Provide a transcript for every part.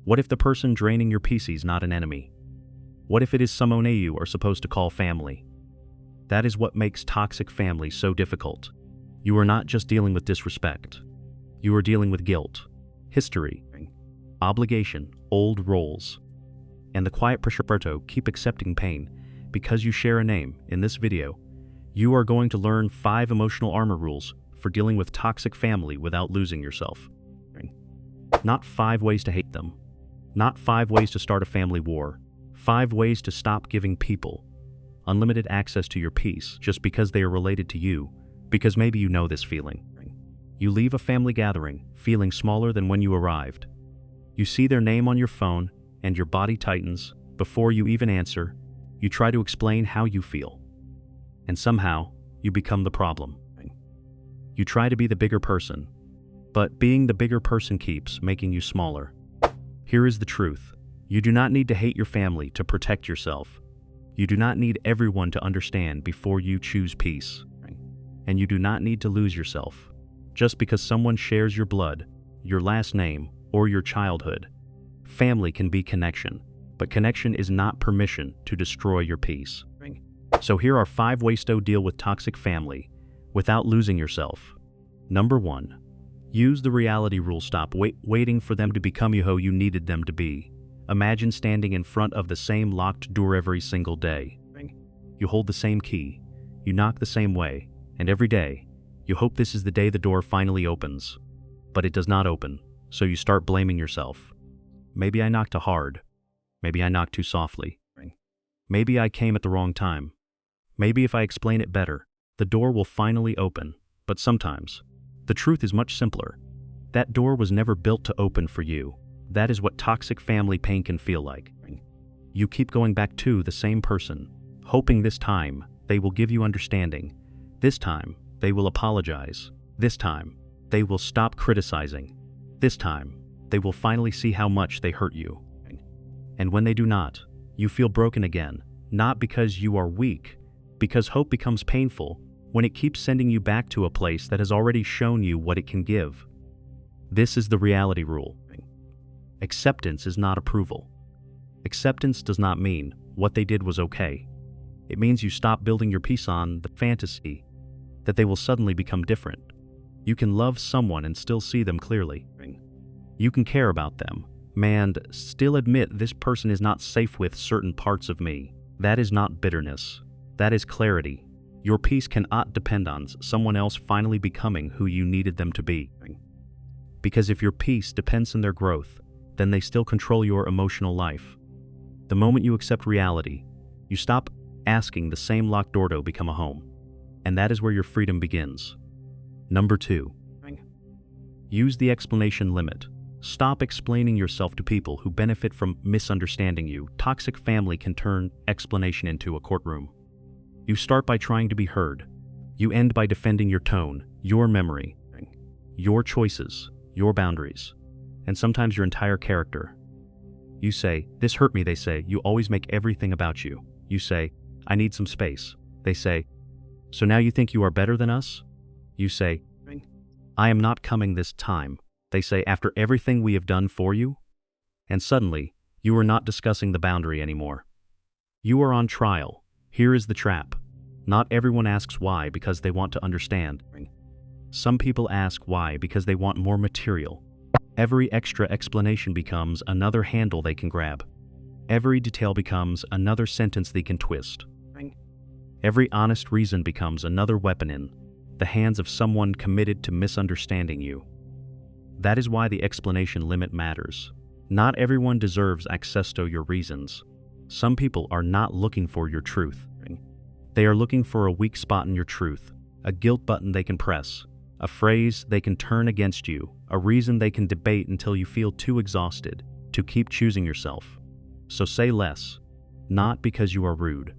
What if the person draining your PC is not an enemy? What if it is someone you are supposed to call family? That is what makes toxic family so difficult. You are not just dealing with disrespect. You are dealing with guilt, history, obligation, old roles, and the quiet pressure to keep accepting pain because you share a name. In this video, you are going to learn 5 emotional armor rules for dealing with toxic family without losing yourself. Not 5 ways to hate them. Not 5 ways to start a family war. 5 ways to stop giving people unlimited access to your peace just because they are related to you, because maybe you know this feeling. You leave a family gathering feeling smaller than when you arrived. You see their name on your phone and your body tightens. Before you even answer, you try to explain how you feel. And somehow, you become the problem. You try to be the bigger person, but being the bigger person keeps making you smaller. Here is the truth. You do not need to hate your family to protect yourself. You do not need everyone to understand before you choose peace. And you do not need to lose yourself just because someone shares your blood, your last name, or your childhood. Family can be connection, but connection is not permission to destroy your peace. So here are 5 ways to deal with toxic family without losing yourself. Number 1. Use the reality rule. Stop waiting for them to become who you needed them to be. Imagine standing in front of the same locked door every single day. You hold the same key, you knock the same way, and every day, you hope this is the day the door finally opens. But it does not open, so you start blaming yourself. Maybe I knocked too hard. Maybe I knocked too softly. Maybe I came at the wrong time. Maybe if I explain it better, the door will finally open. But sometimes, the truth is much simpler. That door was never built to open for you. That is what toxic family pain can feel like. You keep going back to the same person, hoping this time they will give you understanding. This time, they will apologize. This time, they will stop criticizing. This time, they will finally see how much they hurt you. And when they do not, you feel broken again, not because you are weak, because hope becomes painful when it keeps sending you back to a place that has already shown you what it can give. This is the reality rule. Acceptance is not approval. Acceptance does not mean what they did was okay. It means you stop building your peace on the fantasy that they will suddenly become different. You can love someone and still see them clearly. You can care about them, and still admit this person is not safe with certain parts of me. That is not bitterness. That is clarity. Your peace cannot depend on someone else finally becoming who you needed them to be. Because if your peace depends on their growth, then they still control your emotional life. The moment you accept reality, you stop asking the same locked door to become a home. And that is where your freedom begins. Number 2. Use the explanation limit. Stop explaining yourself to people who benefit from misunderstanding you. Toxic family can turn explanation into a courtroom. You start by trying to be heard. You end by defending your tone, your memory, your choices, your boundaries, and sometimes your entire character. You say, "This hurt me," they say. You always make everything about you. You say, "I need some space." They say, "So now you think you are better than us?" You say, "I am not coming this time." They say, "After everything we have done for you?" And suddenly, you are not discussing the boundary anymore. You are on trial. Here is the trap. Not everyone asks why because they want to understand. Some people ask why because they want more material. Every extra explanation becomes another handle they can grab. Every detail becomes another sentence they can twist. Every honest reason becomes another weapon in the hands of someone committed to misunderstanding you. That is why the explanation limit matters. Not everyone deserves access to your reasons. Some people are not looking for your truth. They are looking for a weak spot in your truth, a guilt button they can press, a phrase they can turn against you, a reason they can debate until you feel too exhausted to keep choosing yourself. So say less, not because you are rude,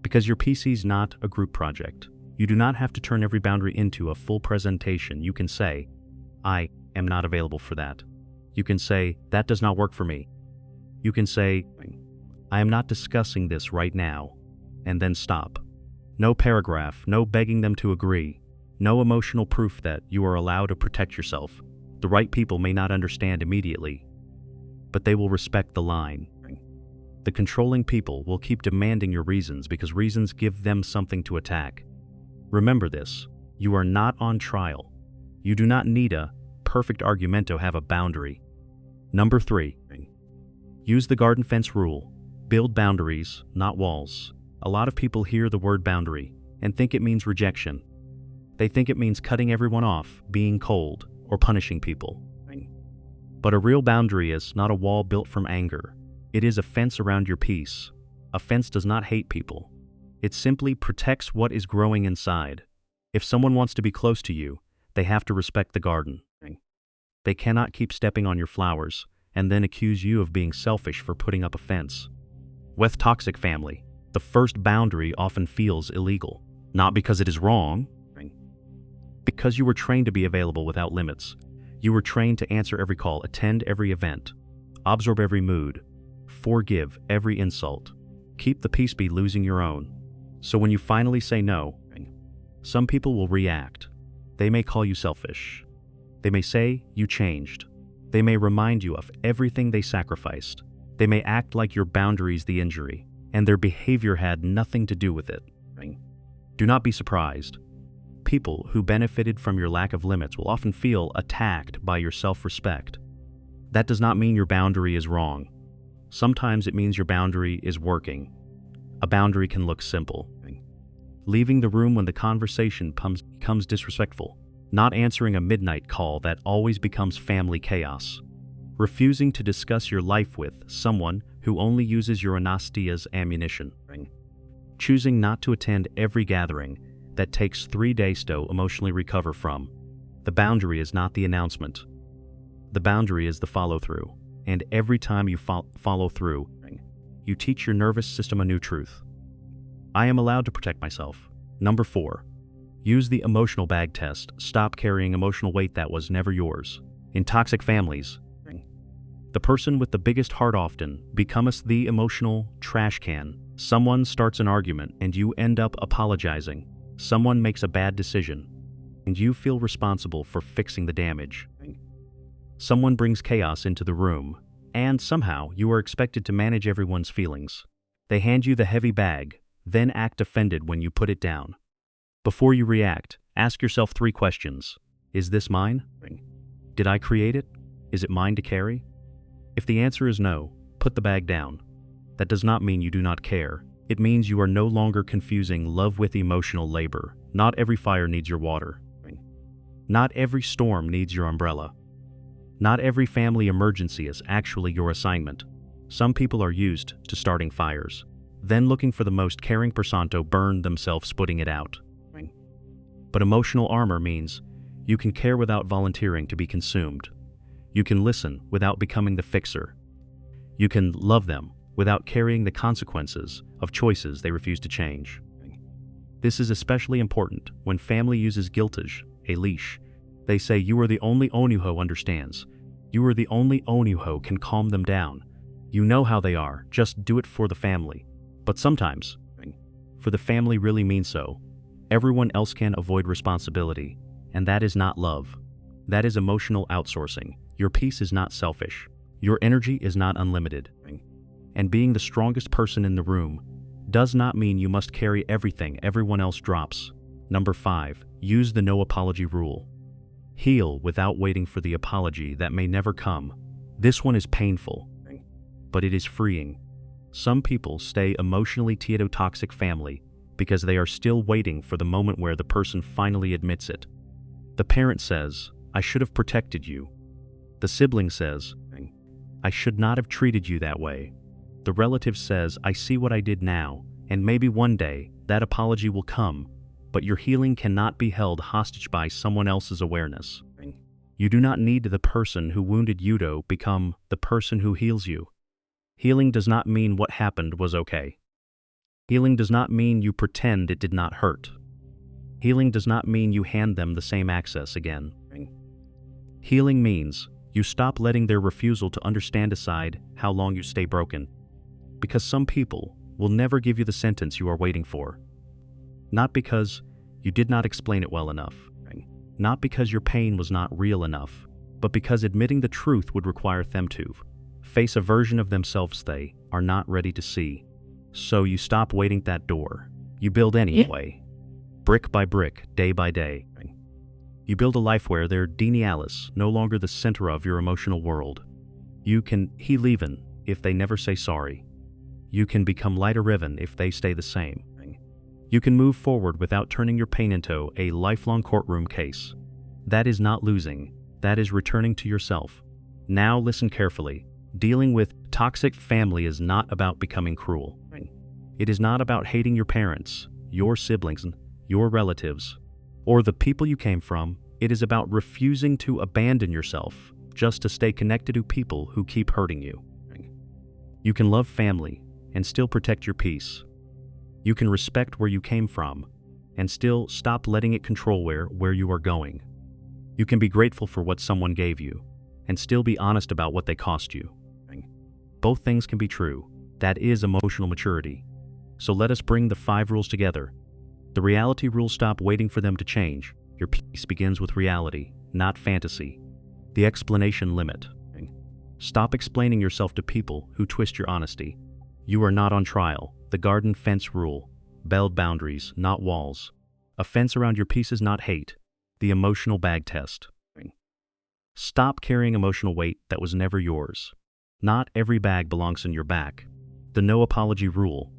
because your PC is not a group project. You do not have to turn every boundary into a full presentation. You can say, "I am not available for that." You can say, "That does not work for me." You can say, "I am not discussing this right now," and then stop. No paragraph, no begging them to agree, no emotional proof that you are allowed to protect yourself. The right people may not understand immediately. but they will respect the line. The controlling people will keep demanding your reasons because reasons give them something to attack. Remember this, you are not on trial. You do not need a perfect argument to have a boundary. Number 3. Use the garden fence rule. Build boundaries, not walls. A lot of people hear the word boundary and think it means rejection. They think it means cutting everyone off, being cold, or punishing people. But a real boundary is not a wall built from anger. It is a fence around your peace. A fence does not hate people. It simply protects what is growing inside. If someone wants to be close to you, they have to respect the garden. They cannot keep stepping on your flowers and then accuse you of being selfish for putting up a fence. With toxic family, the first boundary often feels illegal. Not because it is wrong, because you were trained to be available without limits. You were trained to answer every call, attend every event, absorb every mood, forgive every insult, keep the peace be losing your own. So when you finally say no, some people will react. They may call you selfish. They may say you changed. They may remind you of everything they sacrificed. They may act like your boundary's the injury, and their behavior had nothing to do with it. Do not be surprised. People who benefited from your lack of limits will often feel attacked by your self-respect. That does not mean your boundary is wrong. Sometimes it means your boundary is working. A boundary can look simple. Leaving the room when the conversation becomes disrespectful. Not answering a midnight call that always becomes family chaos. Refusing to discuss your life with someone who only uses your honesty as ammunition. Choosing not to attend every gathering that takes 3 days to emotionally recover from. The boundary is not the announcement. The boundary is the follow-through. And every time you follow through, you teach your nervous system a new truth. I am allowed to protect myself. Number 4. Use the emotional bag test. Stop carrying emotional weight that was never yours. In toxic families, the person with the biggest heart often becomes the emotional trash can. Someone starts an argument and you end up apologizing. Someone makes a bad decision and you feel responsible for fixing the damage. Someone brings chaos into the room and somehow you are expected to manage everyone's feelings. They hand you the heavy bag, then act offended when you put it down. Before you react, ask yourself 3 questions. Is this mine? Did I create it? Is it mine to carry? If the answer is no, put the bag down. That does not mean you do not care. It means you are no longer confusing love with emotional labor. Not every fire needs your water. Not every storm needs your umbrella. Not every family emergency is actually your assignment. Some people are used to starting fires, then looking for the most caring person to burn themselves putting it out. But emotional armor means you can care without volunteering to be consumed. You can listen without becoming the fixer. You can love them without carrying the consequences of choices they refuse to change. This is especially important when family uses guilt as a leash. They say you are the only one who understands. You are the only one who can calm them down. You know how they are, just do it for the family. But sometimes, for the family really means so. Everyone else can avoid responsibility, and that is not love. That is emotional outsourcing. Your peace is not selfish. Your energy is not unlimited. And being the strongest person in the room does not mean you must carry everything everyone else drops. Number 5. Use the no apology rule. Heal without waiting for the apology that may never come. This one is painful, but it is freeing. Some people stay emotionally tied to a toxic family because they are still waiting for the moment where the person finally admits it. The parent says, "I should have protected you." The sibling says, "I should not have treated you that way." The relative says, "I see what I did now, and maybe one day that apology will come, but your healing cannot be held hostage by someone else's awareness." You do not need the person who wounded you to become the person who heals you. Healing does not mean what happened was okay. Healing does not mean you pretend it did not hurt. Healing does not mean you hand them the same access again. Healing means you stop letting their refusal to understand aside how long you stay broken. Because some people will never give you the sentence you are waiting for. Not because you did not explain it well enough. Not because your pain was not real enough, but because admitting the truth would require them to face a version of themselves they are not ready to see. So you stop waiting at that door. You build anyway. Brick by brick, day by day. You build a life where they're denialis, no longer the center of your emotional world. You can heal even if they never say sorry. You can become lighter even if they stay the same. You can move forward without turning your pain into a lifelong courtroom case. That is not losing. That is returning to yourself. Now listen carefully. Dealing with toxic family is not about becoming cruel. It is not about hating your parents, your siblings, your relatives, or the people you came from. It is about refusing to abandon yourself just to stay connected to people who keep hurting you. You can love family and still protect your peace. You can respect where you came from and still stop letting it control where you are going. You can be grateful for what someone gave you and still be honest about what they cost you. Both things can be true. That is emotional maturity. So let us bring the 5 rules together. The reality rules: stop waiting for them to change. Your peace begins with reality, not fantasy. The explanation limit. Stop explaining yourself to people who twist your honesty. You are not on trial. The garden fence rule. Build boundaries, not walls. A fence around your peace is not hate. The emotional bag test. Stop carrying emotional weight that was never yours. Not every bag belongs in your back. The no apology rule.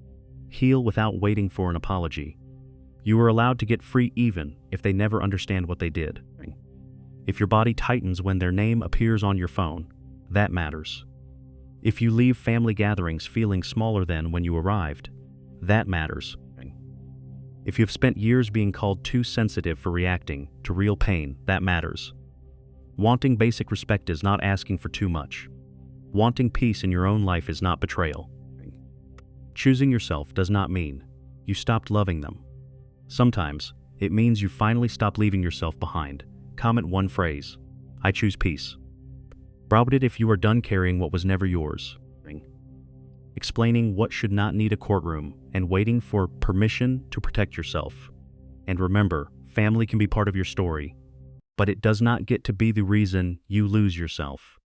Heal without waiting for an apology. You are allowed to get free even if they never understand what they did. If your body tightens when their name appears on your phone, that matters. If you leave family gatherings feeling smaller than when you arrived, that matters. If you've spent years being called too sensitive for reacting to real pain, that matters. Wanting basic respect is not asking for too much. Wanting peace in your own life is not betrayal. Choosing yourself does not mean you stopped loving them. Sometimes it means you finally stop leaving yourself behind. Comment one phrase: I choose peace. Write it if you are done carrying what was never yours. Explaining what should not need a courtroom and waiting for permission to protect yourself. And remember, family can be part of your story, but it does not get to be the reason you lose yourself.